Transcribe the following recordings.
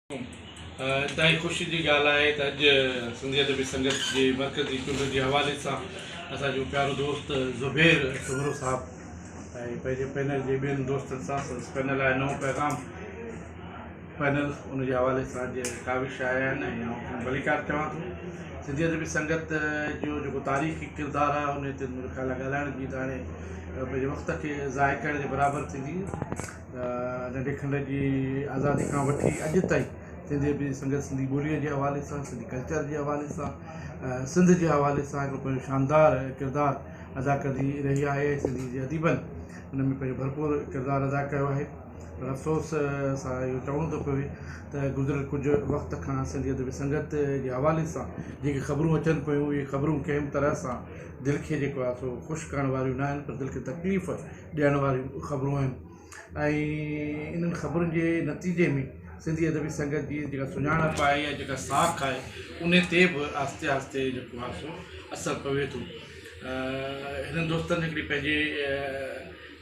इंतहाई ख़ुशी जी ॻाल्हि आहे त अॼु सिंधी अदबी संगत जे मरकज़ी चूंड जे हवाले सां असांजो प्यारो दोस्त ज़ुबैर सुमरो साहब ऐं पंहिंजे पैनल जे ॿियनि दोस्तनि सां पैनल आहे नओं पैगाम पैनल उनजे हवाले सां अॼु काविश आया आहिनि ऐं आउं भलीकार चवां थो सिंधी अदबी संगत जो जेको तारीख़ी किरदारु आहे उन ते मुंहिंजो ख़्यालु आहे ॻाल्हाइण जी त हाणे पंहिंजे वक़्त खे ज़ाइ करण जे बराबरि थींदी। नंढे खंड जी आज़ादी खां वठी अॼु ताईं सिंधी अदबी संगत सिंधी ॿोलीअ जे हवाले सां सिंधी कल्चर जे हवाले सां सिंध जे हवाले सां हिकिड़ो पंहिंजो शानदार किरदारु अदा कंदी रही आहे। सिंधी जे अदीबनि हुन में पंहिंजो भरपूर किरदारु अदा कयो आहे। पर अफ़सोस सां इहो चवणो थो पवे त गुज़िरियल कुझु वक़्त खां सिंधी अदबी संगत जे हवाले सां जेके ख़बरूं अचनि पियूं इहे ख़बरूं कंहिं तरह सां दिलि खे जेको आहे सो ख़ुशि करण वारियूं न आहिनि पर दिलि खे तकलीफ़ ॾियण वारियूं ख़बरूं आहिनि। ऐं इन्हनि ख़बरुनि जे नतीजे में सिंधी अदबी संगत जी जेका सुञाणप आहे या जेका साख आहे उन ते बि आहिस्ते आहिस्ते जेको आहे सो असरु पवे थो। हिननि दोस्तनि हिकिड़ी पंहिंजे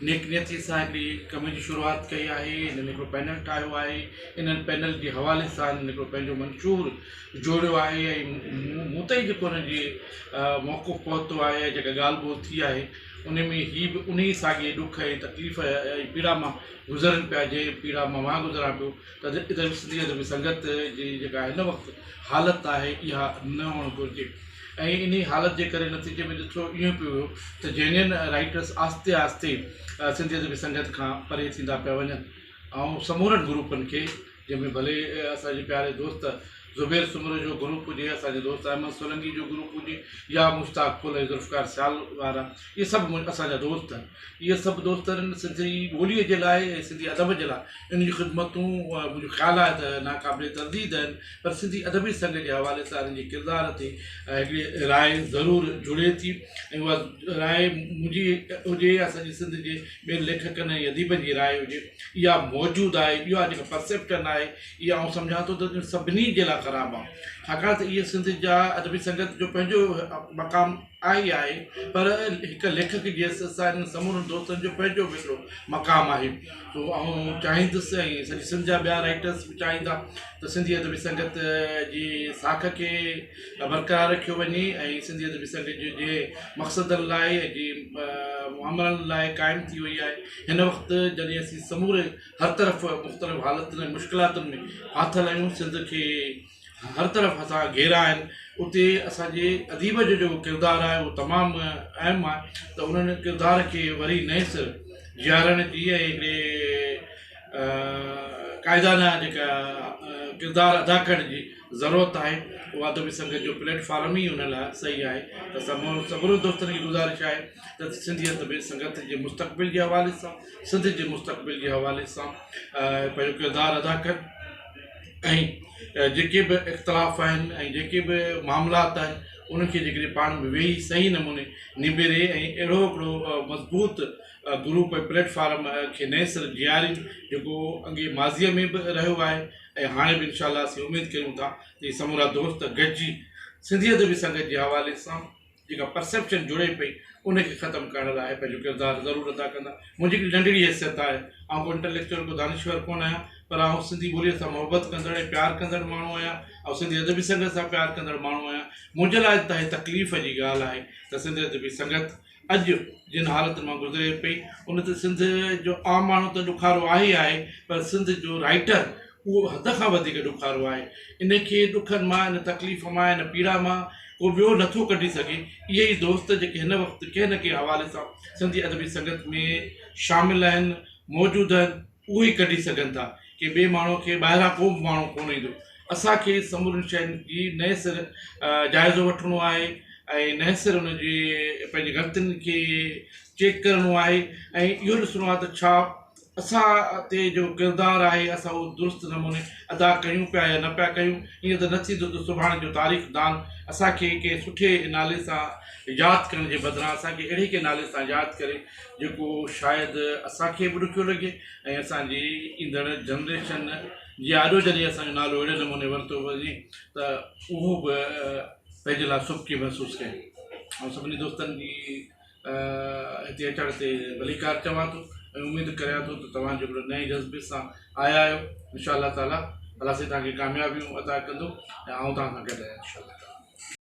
नेक नियती सां हिकिड़ी कम जी शुरूआति कई आहे। हिननि हिकिड़ो पैनल ठाहियो आहे। इन्हनि पैनल जे हवाले सां हिननि हिकिड़ो पंहिंजो मंशूर जोड़ियो आहे ऐं मूं ताईं जेको हुनजी मौक़ो पहुतो आहे जेका ॻाल्हि ॿोल थी आहे उन में हीअ बि उन साॻे ॾुख ऐं तकलीफ़ ऐं पीड़ा मां गुज़रनि पिया जंहिं पीड़ा मां गुज़रां पियो त सिंधी अदबी संगत जी जेका हिन वक़्तु हालति आहे इहा न हुअणु घुरिजे। ऐं इन हालति जे करे नतीजे में ॾिठो ईअं पियो हुयो त जेन्युइन राइटर्स आहिस्ते आहिस्ते सिंधी अदबी संगत खां परे थींदा पिया वञनि ऐं समूरनि ग्रुपनि खे जंहिंमें भले असांजे प्यारे दोस्त ज़ुबैर सुमरो जो ग्रुप हुजे असांजे दोस्त अहमद सोलंगी जो ग्रुप हुजे या मुश्ताक फुल ऐं ज़ुल्फ़कार सियाल वारा इहे सभु असांजा दोस्त आहिनि। इहे सभु दोस्त आहिनि सिंधी ॿोलीअ जे लाइ ऐं सिंधी अदब जे लाइ इन जूं ख़िदमतूं मुंहिंजो ख़्यालु आहे त नाक़ाबिले तर्दीद आहिनि पर सिंधी अदबी संघ जे हवाले सां हिन जे किरदार ते हिकिड़ी राय ज़रूरु जुड़े थी ऐं उहा राय मुंहिंजी हुजे या असांजी सिंध जे ॿियनि लेखकनि ऐं अदीबनि जी राय हुजे इहा मौजूदु आहे। इहा जेका परसेप्शन आहे इहा आउं सम्झां थो त सभिनी जे लाइ ख़राबु आहे छाकाणि त इहे सिंध जा अदबी संगत जो पंहिंजो मक़ाम आहे ई आहे पर हिकु लेखक जी हैसियत सां हिन समूरनि दोस्तनि जो पंहिंजो बि हिकिड़ो मक़ाम आहे। सो आउं चाहींदुसि ऐं सॼी सिंध जा ॿिया राइटर्स बि चाहींदा त सिंधी अदबी संगत जी साख खे बरक़रार रखियो वञे ऐं सिंधी अदबी संगत जे मक़सदनि लाइ ऐं जी मामलनि लाइ क़ाइमु थी वई आहे। हिन वक़्तु जॾहिं असीं समूरे हर तरफ़ मुख़्तलिफ़ हालतुनि ऐं मुश्किलातुनि में फाथल आहियूं सिंध खे हर तरफ़ असां घेरा आहिनि उते असांजे अदीब जो जेको किरदारु आहे उहो तमामु अहम आहे त उन्हनि किरदार खे वरी नए सिर जीआरण जी ऐं हिकिड़े क़ाइदाना जेका किरदारु अदा करण जी ज़रूरत आहे उहा अदबी संघ जो प्लेटफॉर्म ई उन लाइ सही आहे। त सभिनी दोस्तनि जी गुज़ारिश आहे त सिंधी अदबी संगत जे मुस्तक़बिल जे हवाले सां सिंध जे मुस्तक़बिल जे हवाले सां पंहिंजो किरदारु अदा कनि ऐं जेके बि इख़्तिलाफ़ आहिनि ऐं जेके बि मामलात आहिनि उनखे जेकॾहिं पाण में वेही सही नमूने निबेरे ऐं अहिड़ो हिकिड़ो मज़बूत ग्रुप ऐं प्लेटफॉर्म खे नए सिर जीआरीनि जेको अॻे माज़ीअ में बि रहियो आहे ऐं हाणे बि इनशा असीं उमेदु कयूं था त इहे समूरा दोस्त गॾिजी सिंधी अदबी संगत जे हवाले सां जेका परसेप्शन जुड़े पई उनखे ख़तमु करण लाइ पंहिंजो किरदारु ज़रूरु अदा कंदा। मुंहिंजी हिकिड़ी नंढड़ी हैसियत आहे आउं को इंटेलेक्चुअल को दानिश्वर कोन आहियां पर आउं सिंधी ॿोलीअ सां मुहबत कंदड़ ऐं प्यारु कंदड़ माण्हू आहियां ऐं सिंधी अदबी संगत सां प्यारु कंदड़ माण्हू आहियां। मुंहिंजे लाइ त हे तकलीफ़ जी ॻाल्हि आहे त सिंधी अदबी संगत अॼु जिन हालतुनि मां गुज़रे पई उन ते सिंध जो आम माण्हू त ॾुखारो आहे ई आहे पर सिंध जो राइटर उहो हद खां वधीक ॾुखारो आहे। इनखे ॾुखनि मां इन तकलीफ़ मां इन पीड़ा मां को ॿियो नथो कढी सघे। इहे ई दोस्त जेके हिन वक़्तु कंहिं न कंहिं हवाले सां सिंधी अदबी संगत में शामिलु आहिनि मौजूदु आहिनि उहे ई कढी सघनि था कि ॿिए माण्हू खे ॿाहिरां को बि माण्हू कोन ईंदो। असांखे समूरनि शयुनि जी नए सिर जाइज़ो वठिणो आहे ऐं नए सिर उनजी पंहिंजी ग़लतियुनि खे चेक करिणो आहे ऐं इहो ॾिसणो आहे त छा असां ते जो किरदारु आहे असां उहो दुरुस्त नमूने अदा कयूं पिया या न पिया कयूं। ईअं त न थींदो त सुभाणे जो तारीख़ दान असांखे कंहिं सुठे नाले सां यादि करण जे बदिरां असांखे अहिड़े कंहिं नाले सां यादि करे जेको शायदि असांखे बि ॾुखियो लॻे ऐं असांजी ईंदड़ जनरेशन जी आॾो जॾहिं असांजो नालो अहिड़े नमूने वरितो वञे त उहो बि पंहिंजे लाइ सुबकी महसूसु कनि। ऐं सभिनी दोस्तनि जी हिते अचण ते भलीकार चवां थो ऐं उमेदु करियां थो त तव्हां जो नए जज़्बे सां आया आहियो। इंशा अल्लाह ताला अलाह साईं तव्हांखे कामयाबियूं अता कंदो ऐं आउं तव्हां सां गॾु आहियां इंशाअल्लाह।